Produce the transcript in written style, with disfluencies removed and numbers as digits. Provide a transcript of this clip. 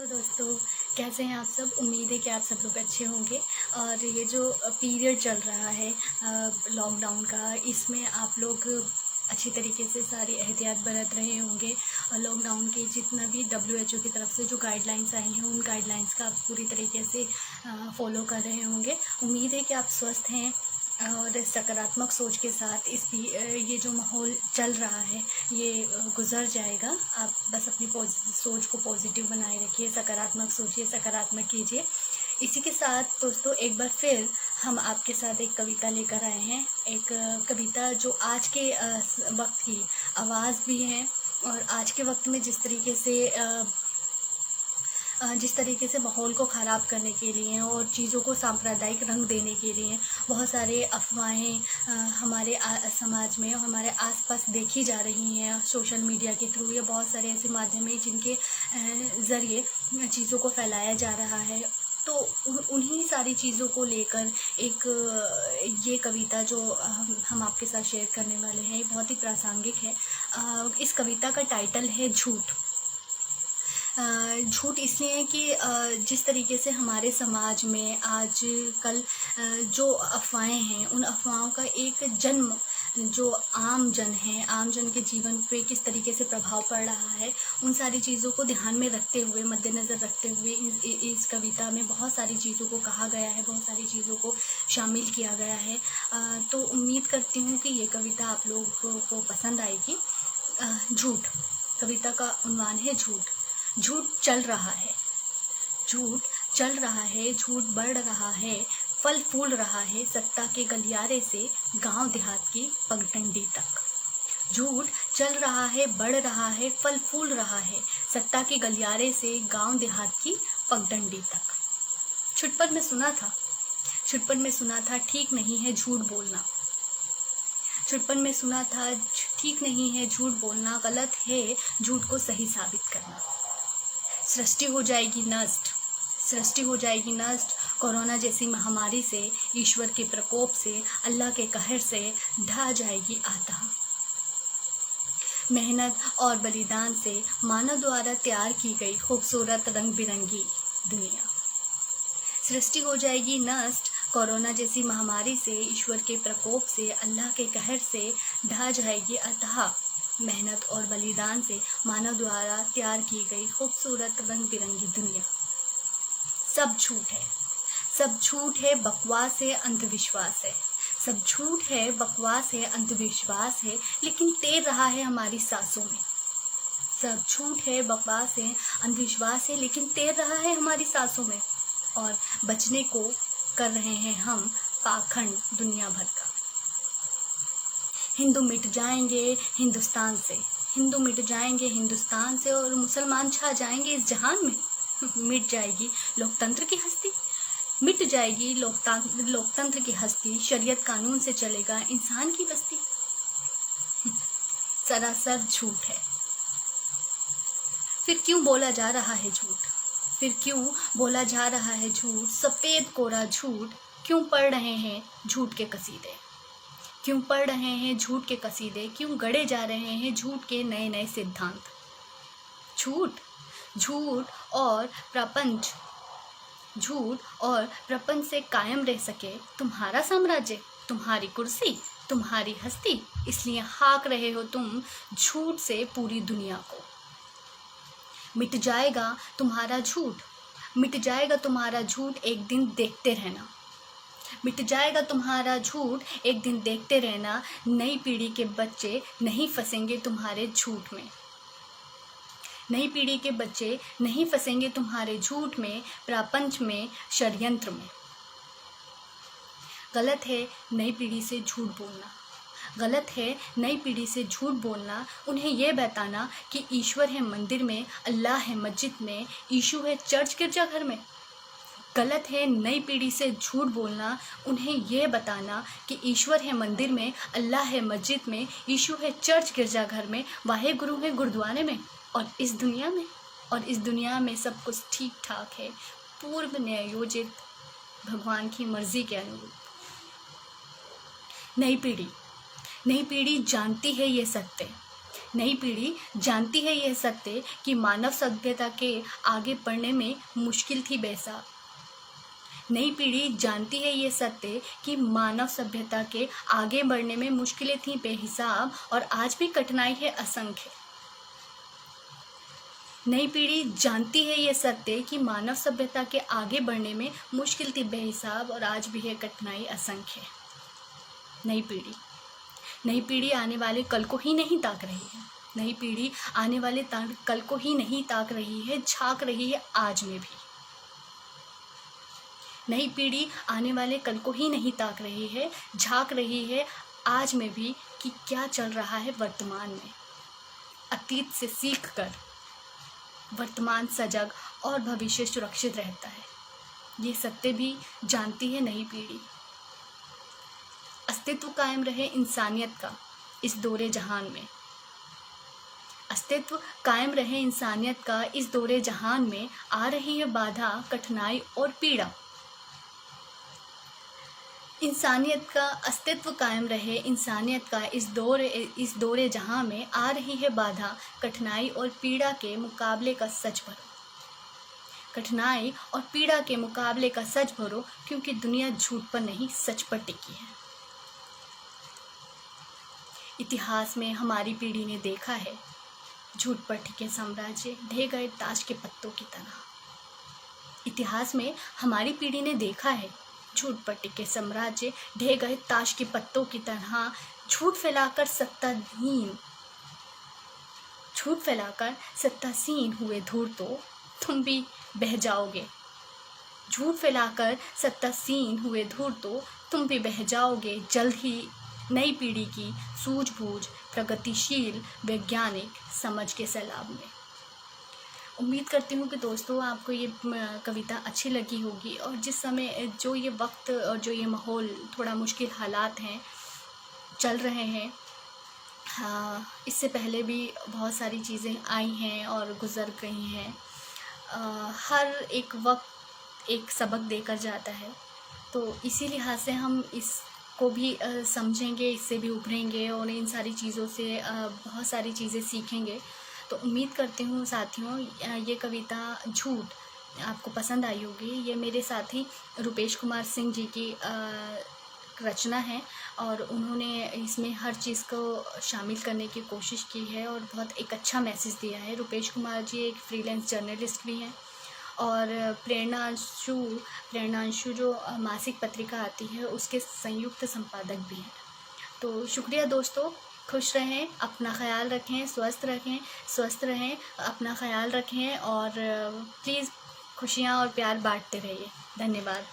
दोस्तों, कैसे हैं आप सब। उम्मीद है कि आप सब लोग अच्छे होंगे। और ये जो पीरियड चल रहा है लॉकडाउन का, इसमें आप लोग अच्छी तरीके से सारी एहतियात बरत रहे होंगे। और लॉकडाउन के जितना भी WHO की तरफ से जो गाइडलाइंस आई हैं, उन गाइडलाइंस का आप पूरी तरीके से फॉलो कर रहे होंगे। उम्मीद है कि आप स्वस्थ हैं और सकारात्मक सोच के साथ ये जो माहौल चल रहा है ये गुज़र जाएगा। आप बस अपनी सोच को पॉजिटिव बनाए रखिए, सकारात्मक सोचिए, सकारात्मक कीजिए। इसी के साथ दोस्तों एक बार फिर हम आपके साथ एक कविता लेकर आए हैं। एक कविता जो आज के वक्त की आवाज़ भी है और आज के वक्त में जिस तरीके से माहौल को ख़राब करने के लिए और चीज़ों को सांप्रदायिक रंग देने के लिए बहुत सारे अफवाहें हमारे समाज में और हमारे आसपास देखी जा रही हैं सोशल मीडिया के थ्रू। या बहुत सारे ऐसे माध्यम हैं जिनके ज़रिए चीज़ों को फैलाया जा रहा है। तो उन्हीं सारी चीज़ों को लेकर ये कविता जो हम आपके साथ शेयर करने वाले हैं, ये बहुत ही प्रासंगिक है। इस कविता का टाइटल है झूठ। झूठ इसलिए है कि जिस तरीके से हमारे समाज में आज कल जो अफ़वाहें हैं, उन अफ़वाहों का एक जन्म जो आम जन के जीवन पे किस तरीके से प्रभाव पड़ रहा है, उन सारी चीज़ों को ध्यान में रखते हुए, मद्देनज़र रखते हुए इस कविता में बहुत सारी चीज़ों को कहा गया है, बहुत सारी चीज़ों को शामिल किया गया है। तो उम्मीद करती हूँ कि ये कविता आप लोगों को पसंद आएगी। झूठ, कविता का उन्वान है झूठ। झूठ चल रहा है, झूठ चल रहा है, झूठ बढ़ रहा है, फल फूल रहा है सत्ता के गलियारे से गांव देहात की पगडंडी तक। झूठ चल रहा है, बढ़ रहा है, फल फूल रहा है सत्ता के गलियारे से गांव देहात की पगडंडी तक। छुटपन में सुना था ठीक नहीं है झूठ बोलना। छुटपन में सुना था ठीक नहीं है झूठ बोलना, गलत है झूठ को सही साबित करना। सृष्टि हो जाएगी नष्ट कोरोना जैसी महामारी से, ईश्वर के प्रकोप से, अल्लाह के कहर से ढह जाएगी आतह। मेहनत और बलिदान से मानव द्वारा तैयार की गई खूबसूरत रंग बिरंगी दुनिया। सृष्टि हो जाएगी नष्ट कोरोना जैसी महामारी से, ईश्वर के प्रकोप से, अल्लाह के कहर से ढह जाएगी अतः। मेहनत और बलिदान से मानव द्वारा तैयार की गई खूबसूरत रंग बिरंगी दुनिया। सब झूठ है, बकवास है, अंधविश्वास है। सब झूठ है, बकवास है, अंधविश्वास है, लेकिन तैर रहा है हमारी सांसों में। सब झूठ है, बकवास है, अंधविश्वास है, लेकिन तैर रहा है हमारी सांसों में। और बचने को कर रहे हैं हम पाखंड दुनिया भर का। हिंदू मिट जाएंगे हिंदुस्तान से और मुसलमान छा जाएंगे इस जहान में। मिट जाएगी लोकतंत्र की हस्ती, मिट जाएगी लोकतंत्र की हस्ती, शरीयत कानून से चलेगा इंसान की बस्ती। सरासर झूठ है, फिर क्यों बोला जा रहा है झूठ, सफेद कोरा झूठ। क्यों पढ़ रहे हैं झूठ के कसीदे, क्यों गढ़े जा रहे हैं झूठ के नए नए सिद्धांत। झूठ और प्रपंच से कायम रह सके तुम्हारा साम्राज्य, तुम्हारी कुर्सी, तुम्हारी हस्ती, इसलिए हाँक रहे हो तुम झूठ से पूरी दुनिया को। मिट जाएगा तुम्हारा झूठ, एक दिन देखते रहना। मिट जाएगा तुम्हारा झूठ, एक दिन देखते रहना। नई पीढ़ी के बच्चे नहीं फंसेंगे तुम्हारे झूठ में। प्रपंच में, षड्यंत्र में। गलत है नई पीढ़ी से झूठ बोलना। उन्हें यह बताना कि ईश्वर है मंदिर में, अल्लाह है मस्जिद में, यीशु है चर्च गिरजाघर में। गलत है नई पीढ़ी से झूठ बोलना। उन्हें यह बताना कि ईश्वर है मंदिर में, अल्लाह है मस्जिद में, यीशु है चर्च गिरजाघर में, वाहे गुरु है गुरुद्वारे में। और इस दुनिया में सब कुछ ठीक ठाक है, पूर्व नियोजित भगवान की मर्जी के अनुरूप। नई पीढ़ी जानती है ये सत्य नई पीढ़ी जानती है यह सत्य कि मानव सभ्यता के आगे बढ़ने में मुश्किल थी बेसाब। नई पीढ़ी जानती है ये सत्य कि मानव सभ्यता के आगे बढ़ने में मुश्किलें थी बेहिसाब और आज भी कठिनाई है असंख्य। नई पीढ़ी जानती है ये सत्य कि मानव सभ्यता के आगे बढ़ने में मुश्किल थी बेहिसाब और आज भी है कठिनाई असंख्य। नई पीढ़ी आने वाले कल को ही नहीं ताक रही है। नई पीढ़ी आने वाले कल को ही नहीं ताक रही है, झांक रही है आज में भी। नई पीढ़ी आने वाले कल को ही नहीं ताक रही है, झांक रही है आज में भी कि क्या चल रहा है वर्तमान में। अतीत से सीख कर वर्तमान सजग और भविष्य सुरक्षित रहता है, ये सत्य भी जानती है नई पीढ़ी। अस्तित्व कायम रहे इंसानियत का इस दौरे जहान में। अस्तित्व कायम रहे इंसानियत का इस दौरे जहान में। आ रही है बाधा, कठिनाई और पीड़ा। इंसानियत का अस्तित्व कायम रहे इंसानियत का इस दौरे जहां में। आ रही है बाधा, कठिनाई और पीड़ा के मुकाबले का सच भरो। कठिनाई और पीड़ा के मुकाबले का सच भरो, क्योंकि दुनिया झूठ पर नहीं सच पर टिकी है। इतिहास में हमारी पीढ़ी ने देखा है झूठ पर टिके साम्राज्य ढह गए ताश के पत्तों की तरह। इतिहास में हमारी पीढ़ी ने देखा है झूठ पर टिके साम्राज्य ढह गए ताश के पत्तों की तरह। झूठ फैलाकर सत्तासीन हुए धूर्त तो तुम भी बह जाओगे। झूठ फैलाकर सत्तासीन हुए धूर्त तो तुम भी बह जाओगे। जल्द ही नई पीढ़ी की सूझबूझ, प्रगतिशील वैज्ञानिक समझ के सैलाब में। उम्मीद करती हूँ कि दोस्तों आपको ये कविता अच्छी लगी होगी। और जिस समय जो ये वक्त और जो ये माहौल, थोड़ा मुश्किल हालात हैं, चल रहे हैं, इससे पहले भी बहुत सारी चीज़ें आई हैं और गुज़र गई हैं। हर एक वक्त एक सबक देकर जाता है, तो इसी लिहाज से हम इसको भी समझेंगे, इससे भी उभरेंगे और इन सारी चीज़ों से बहुत सारी चीज़ें सीखेंगे। तो उम्मीद करती हूँ साथियों ये कविता झूठ आपको पसंद आई होगी। ये मेरे साथी रुपेश कुमार सिंह जी की रचना है और उन्होंने इसमें हर चीज़ को शामिल करने की कोशिश की है और बहुत एक अच्छा मैसेज दिया है। रुपेश कुमार जी एक फ्रीलांस जर्नलिस्ट भी हैं और प्रेरणांशु जो मासिक पत्रिका आती है उसके संयुक्त संपादक भी हैं। तो शुक्रिया दोस्तों, खुश रहें, अपना ख्याल रखें, स्वस्थ रहें, अपना ख्याल रखें और प्लीज़ खुशियाँ और प्यार बांटते रहिए। धन्यवाद।